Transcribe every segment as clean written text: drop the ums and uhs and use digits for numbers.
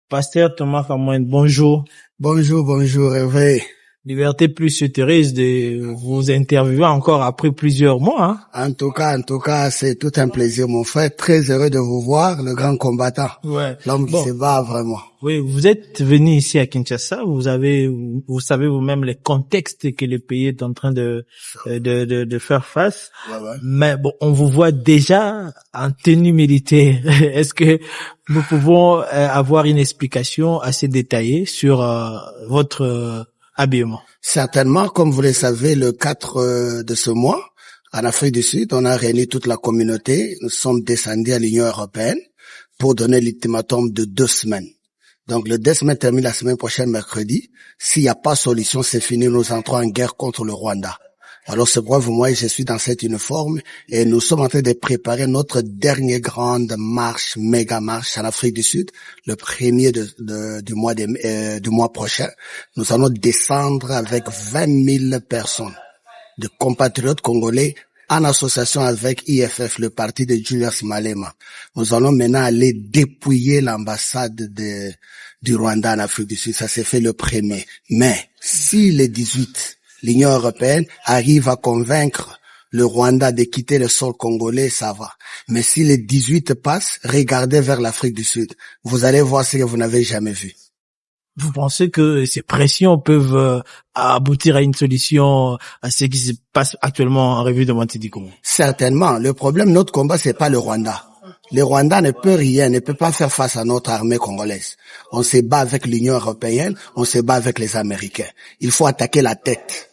Pasteur Thomas Famoine, bonjour. Bonjour, Hervé. Liberté plus Thérèse de vous interviewer encore après plusieurs mois. En tout cas, c'est tout un plaisir, mon frère. Très heureux de vous voir, le grand combattant. Ouais. L'homme qui se bat vraiment. Oui, vous êtes venu ici à Kinshasa. Vous savez vous-même les contextes que le pays est en train de faire face. Ouais. Mais bon, on vous voit déjà en tenue militaire. Est-ce que nous pouvons avoir une explication assez détaillée sur votre habillement? Certainement, comme vous le savez, le 4 de ce mois, en Afrique du Sud, on a réuni toute la communauté. Nous sommes descendus à l'Union européenne pour donner l'ultimatum de 2 semaines. Donc, le 2 semaines termine la semaine prochaine, mercredi. S'il n'y a pas de solution, c'est fini. Nous entrons en guerre contre le Rwanda. Alors, c'est pourquoi moi, je suis dans cette uniforme et nous sommes en train de préparer notre dernière grande marche, méga marche en Afrique du Sud, le 1er du mois prochain. Nous allons descendre avec 20 000 personnes de compatriotes congolais en association avec IFF, le parti de Julius Malema. Nous allons maintenant aller dépouiller l'ambassade du Rwanda en Afrique du Sud. Ça s'est fait le 1er. Mais si le 18, l'Union européenne arrive à convaincre le Rwanda de quitter le sol congolais, ça va. Mais si le 18 passe, regardez vers l'Afrique du Sud. Vous allez voir ce que vous n'avez jamais vu. Vous pensez que ces pressions peuvent aboutir à une solution à ce qui se passe actuellement en République démocratique du Congo? Certainement. Le problème, notre combat, c'est pas le Rwanda. Le Rwanda ne peut rien, ne peut pas faire face à notre armée congolaise. On se bat avec l'Union européenne, on se bat avec les Américains. Il faut attaquer la tête.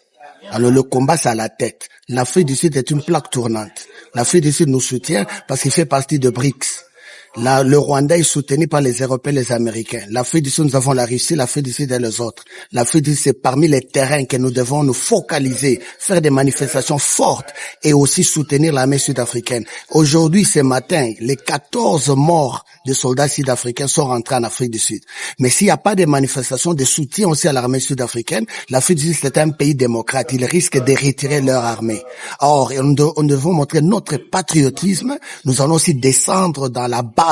Alors le combat, c'est à la tête. L'Afrique du Sud est une plaque tournante. L'Afrique du Sud nous soutient parce qu'il fait partie de BRICS. Là, le Rwanda est soutenu par les Européens et les Américains. L'Afrique du Sud, nous avons la Russie, l'Afrique du Sud et les autres. L'Afrique du Sud, c'est parmi les terrains que nous devons nous focaliser, faire des manifestations fortes et aussi soutenir l'armée sud-africaine. Aujourd'hui, ce matin, les 14 morts de soldats sud-africains sont rentrés en Afrique du Sud. Mais s'il n'y a pas de manifestations de soutien aussi à l'armée sud-africaine, l'Afrique du Sud, c'est un pays démocrate. Ils risquent de retirer leur armée. Or, nous devons montrer notre patriotisme. Nous allons aussi descendre dans la base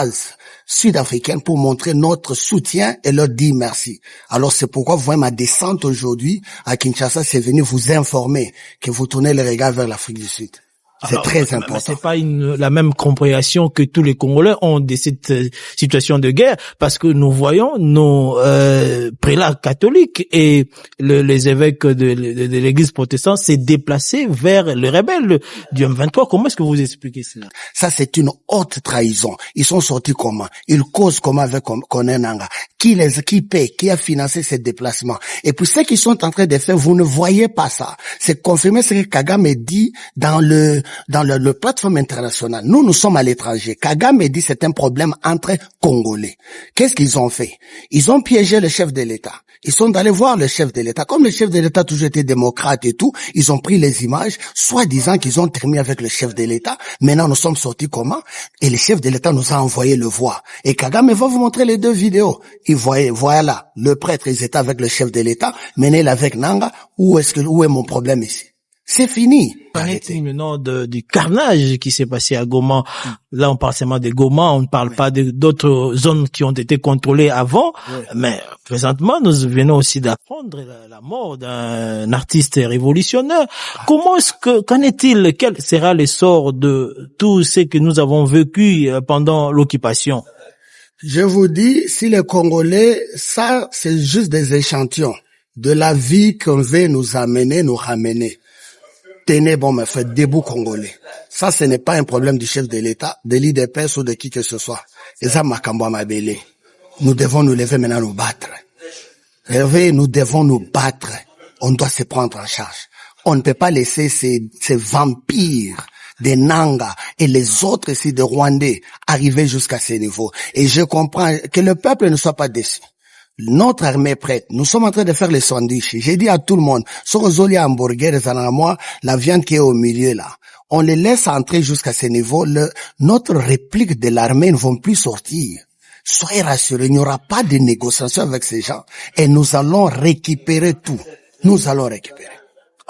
sud-africaine pour montrer notre soutien et leur dire merci. Alors c'est pourquoi vous voyez ma descente aujourd'hui à Kinshasa, c'est venu vous informer que vous tournez le regard vers l'Afrique du Sud. C'est très important. Mais c'est pas la même compréhension que tous les Congolais ont de cette situation de guerre, parce que nous voyons nos prélats catholiques et les évêques de l'Église protestante s'est déplacés vers les rebelles du M23. Comment est-ce que vous expliquez cela? Ça, c'est une haute trahison. Ils sont sortis comment? Ils causent comment avec Corneille Nangaa? Qui paie? Qui a financé ces déplacements? Et puis ce qu'ils sont en train de faire, vous ne voyez pas ça. C'est confirmé ce que Kagame dit dans le plateforme internationale. Nous sommes à l'étranger. Kagame dit c'est un problème entre Congolais. Qu'est-ce qu'ils ont fait? Ils ont piégé le chef de l'État. Ils sont allés voir le chef de l'État. Comme le chef de l'État a toujours été démocrate et tout, ils ont pris les images, soi-disant qu'ils ont terminé avec le chef de l'État. Maintenant, nous sommes sortis comment? Et le chef de l'État nous a envoyé le voir. Et Kagame va vous montrer les 2 vidéos. Il voyait, voilà, le prêtre, ils étaient avec le chef de l'État, maintenant il est avec Nangaa. Où est mon problème ici? C'est fini. Arrêtez maintenant du carnage qui s'est passé à Goma. Là, on parle seulement de Goma, on ne parle pas d'autres zones qui ont été contrôlées avant. Mais présentement, nous venons aussi d'apprendre la mort d'un artiste révolutionnaire. Qu'en est-il? Quel sera le sort de tout ce que nous avons vécu pendant l'occupation? Je vous dis, si les Congolais, ça, c'est juste des échantillons de la vie qu'on veut nous amener, nous ramener. Tenez bon, mais faites debout Congolais. Ça, ce n'est pas un problème du chef de l'État, de l'IDPS ou de qui que ce soit. Et ça, Makambo Mabele. Nous devons nous lever maintenant, nous battre. Hervé, nous devons nous battre. On doit se prendre en charge. On ne peut pas laisser ces vampires des Nangaa et les autres ici de Rwandais arriver jusqu'à ce niveau. Et je comprends que le peuple ne soit pas déçu. Notre armée est prête. Nous sommes en train de faire les sandwichs. J'ai dit à tout le monde, Sorozoli hamburger, moi, la viande qui est au milieu là. On les laisse entrer jusqu'à ce niveau. Notre réplique de l'armée ne vont plus sortir. Soyez rassurés, il n'y aura pas de négociation avec ces gens. Et nous allons récupérer tout. Nous allons récupérer.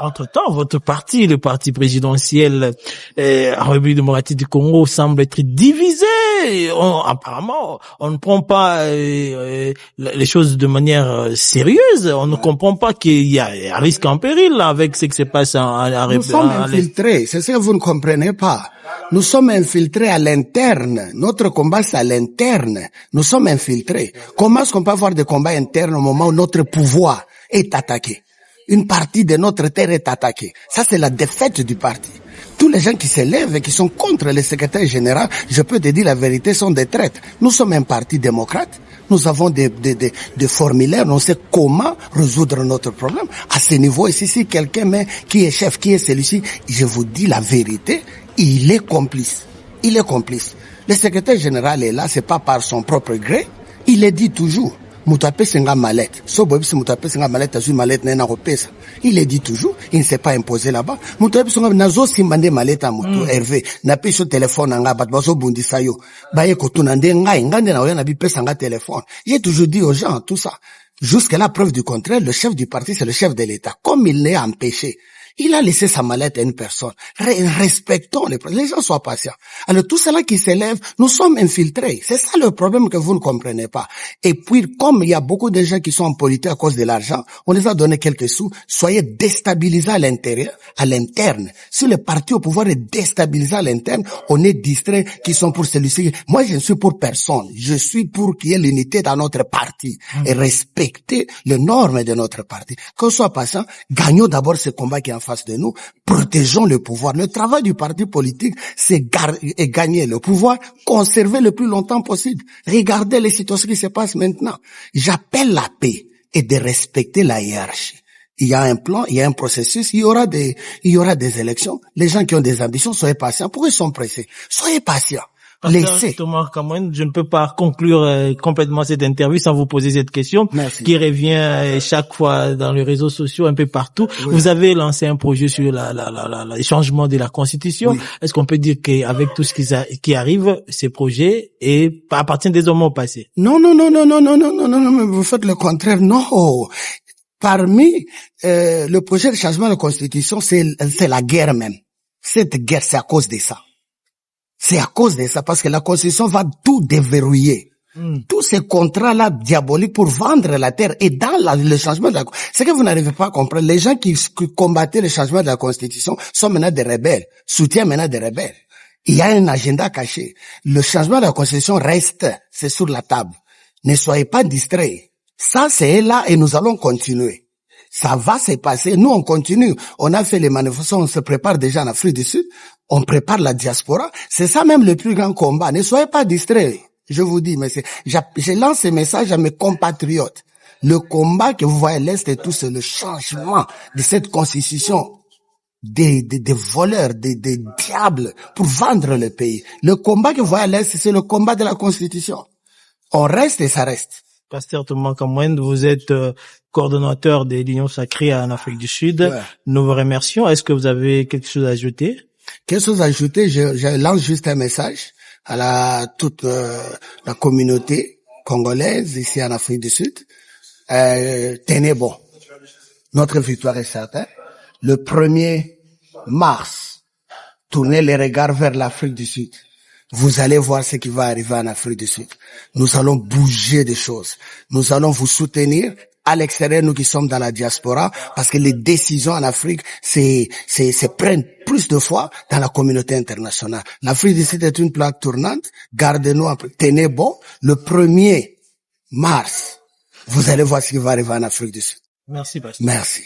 Entre-temps, votre parti, le parti présidentiel République démocratique du Congo, semble être divisé. Apparemment, on ne prend pas les choses de manière sérieuse. On ne comprend pas qu'il y a un risque en péril là, avec ce qui se passe Nous sommes infiltrés, c'est ce que vous ne comprenez pas. Nous sommes infiltrés à l'interne. Notre combat, c'est à l'interne. Nous sommes infiltrés. Comment est-ce qu'on peut avoir des combats internes au moment où notre pouvoir est attaqué? Une partie de notre terre est attaquée. Ça, c'est la défaite du parti. Tous les gens qui s'élèvent et qui sont contre le secrétaire général, je peux te dire la vérité, sont des traîtres. Nous sommes un parti démocrate. Nous avons des formulaires. On sait comment résoudre notre problème. À ce niveau ici, si quelqu'un met qui est chef, qui est celui-ci, je vous dis la vérité, il est complice. Il est complice. Le secrétaire général est là, c'est pas par son propre gré. Il le dit toujours. Mutape senga mallette. Sobobisi mutape senga mallette azu mallette na repesa. Il le dit toujours, il ne s'est pas imposé là-bas. Mutape senga nazo simbande mallette a mutu Hervé. Na peso téléphone nga bat bazo bundisa yo. Baye kotuna nde ngai ngande na oya na bi pesa nga téléphone. J'ai toujours dit aux gens tout ça. Jusqu'à la preuve du contraire, le chef du parti c'est le chef de l'État. Comme il l'est empêché, il a laissé sa mallette à une personne. Respectons les gens soient patients. Alors tout cela qui s'élève, nous sommes infiltrés. C'est ça le problème que vous ne comprenez pas. Et puis, comme il y a beaucoup de gens qui sont en politique à cause de l'argent, on les a donné quelques sous. Soyez déstabilisés à l'intérieur, à l'interne. Si le parti au pouvoir est déstabilisé à l'interne, on est distrait qui sont pour celui-ci. Moi, je ne suis pour personne. Je suis pour qu'il y ait l'unité dans notre parti et respecter les normes de notre parti. Qu'on soit patient, gagnons d'abord ce combat qui est en face de nous, protégeons le pouvoir. Le travail du parti politique, c'est gagner le pouvoir, conserver le plus longtemps possible. Regardez les situations qui se passent maintenant. J'appelle la paix et de respecter la hiérarchie. Il y a un plan, il y a un processus, il y aura des élections. Les gens qui ont des ambitions, soyez patients. Pourquoi ils sont pressés? Soyez patients. Laissez. Thomas Kamwen, je ne peux pas conclure complètement cette interview sans vous poser cette question. Merci. Qui revient chaque fois dans les réseaux sociaux un peu partout. Oui. Vous avez lancé un projet sur le changement de la Constitution. Oui. Est-ce qu'on peut dire qu'avec tout ce qui arrive, ces projets appartiennent désormais au passé? Non, mais vous faites le contraire. Non. Parmi le projet de changement de la Constitution, c'est la guerre même. Cette guerre, c'est à cause de ça. C'est à cause de ça, parce que la Constitution va tout déverrouiller. Tous ces contrats-là diaboliques pour vendre la terre et dans le changement de la Constitution. C'est que vous n'arrivez pas à comprendre. Les gens qui combattaient le changement de la Constitution sont maintenant des rebelles, soutiennent maintenant des rebelles. Il y a un agenda caché. Le changement de la Constitution reste, c'est sur la table. Ne soyez pas distraits. Ça, c'est là et nous allons continuer. Ça va se passer. Nous, on continue. On a fait les manifestations, on se prépare déjà en Afrique du Sud. On prépare la diaspora. C'est ça même le plus grand combat. Ne soyez pas distraits. Je vous dis, mais je lance ce message à mes compatriotes. Le combat que vous voyez à l'Est et tout, c'est le changement de cette constitution des voleurs, des diables pour vendre le pays. Le combat que vous voyez à l'Est, c'est le combat de la Constitution. On reste et ça reste. Pasteur Thomas Kamwen, vous êtes coordonnateur de l'Union Sacrée en Afrique du Sud. Ouais. Nous vous remercions. Est-ce que vous avez quelque chose à ajouter? Quelque chose à ajouter? Je lance juste un message à toute la communauté congolaise ici en Afrique du Sud. Tenez bon. Notre victoire est certaine. Le 1er mars, tournez les regards vers l'Afrique du Sud. Vous allez voir ce qui va arriver en Afrique du Sud. Nous allons bouger des choses. Nous allons vous soutenir à l'extérieur, nous qui sommes dans la diaspora, parce que les décisions en Afrique se prennent plus de fois dans la communauté internationale. L'Afrique du Sud est une plaque tournante. Gardez-nous, tenez bon. Le 1er mars, vous allez voir ce qui va arriver en Afrique du Sud. Merci, Pasteur. Merci.